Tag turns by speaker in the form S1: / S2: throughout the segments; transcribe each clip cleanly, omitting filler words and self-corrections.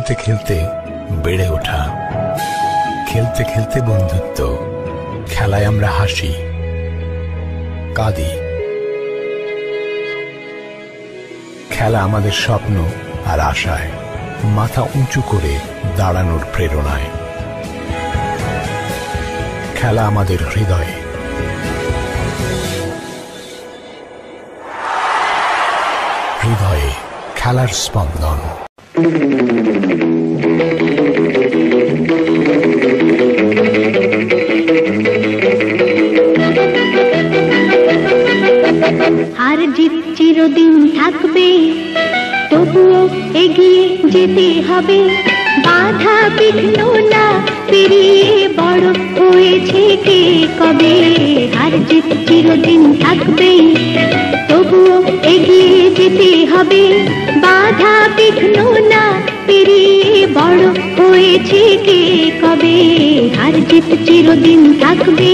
S1: খেলতে খেলতে বেড়ে ওঠা, খেলতে খেলতে বন্ধুত্ব, খেলায় আমরা হাসি কাঁদি। খেলা আমাদের স্বপ্ন আর আশায়, মাথা উঁচু করে দাঁড়ানোর প্রেরণায়। খেলা আমাদের হৃদয়ে, হৃদয়ে খেলার স্পন্দন।
S2: হার জিত চিরদিন থাকবে, তবুও এগিয়ে যেতে হবে। বাধা বিঘ্ন না পেরিয়ে বড় হয়েছে কে কবে। হার জিত চিরদিন থাকবে, তবুও এগিয়ে যেতে হবে। বাধা বিঘ্ন না পেরিয়ে বড় হয়েছে কে কবে। হার জিত চিরদিন থাকবে।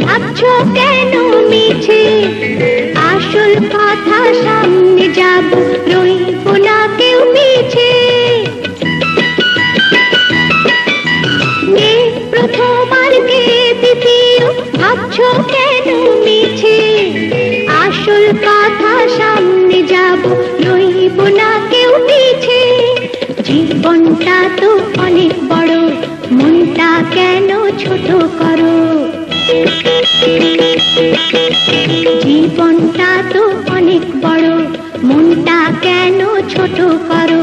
S2: ভাবছো কেন মিছে, আসল কথা সামনে যাব, রইব না কেউ পিছে। কে প্রথম আর কে দ্বিতীয়, ভাবছো কেন মিছে, আসল কথা সামনে যাব, রইব না কেউ পিছে। জীবনটা তো অনেক বড়, মনটা কেন ছোট করো। জীবনটা তো অনেক বড়, মনটা কেন ছোট করো।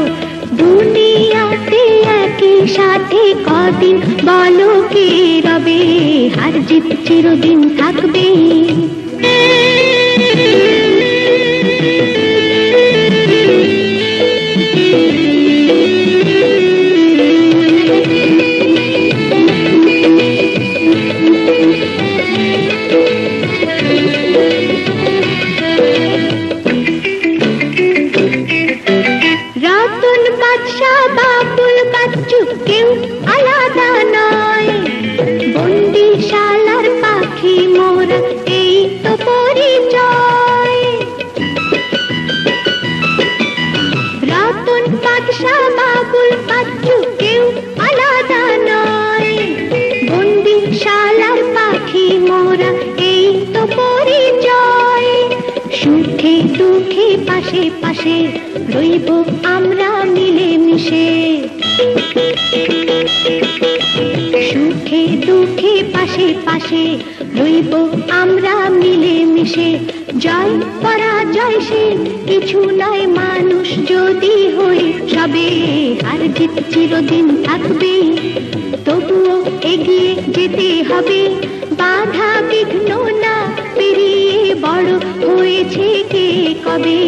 S2: দুনিয়াতে একই সাথে কদিন বলো কে রবে। হার জিত চিরদিন থাকবে। কেউ আলাদা নয়, বন্দিশালার পাখি মোরা, এই তো পরিচয়। রতন বাদশা বাবুল বাচ্চু কেউ আলাদা নয়, বন্দিশালার পাখি মোরা, এই তো পরিচয়। সুখে দুঃখে পাশে পাশে রইব আমরা মিলে মিশে। সুখে দুঃখে পাশে পাশে রইব আমরা মিলে মিশে। জয় পরাজয় সে কিছু নয়, মানুষ যদি হই সবে। হার জিত চিরদিন থাকবে, তবুও এগিয়ে যেতে হবে। বাধা বিঘ্ন না পেরিয়ে বড় হয়েছে কে কবে।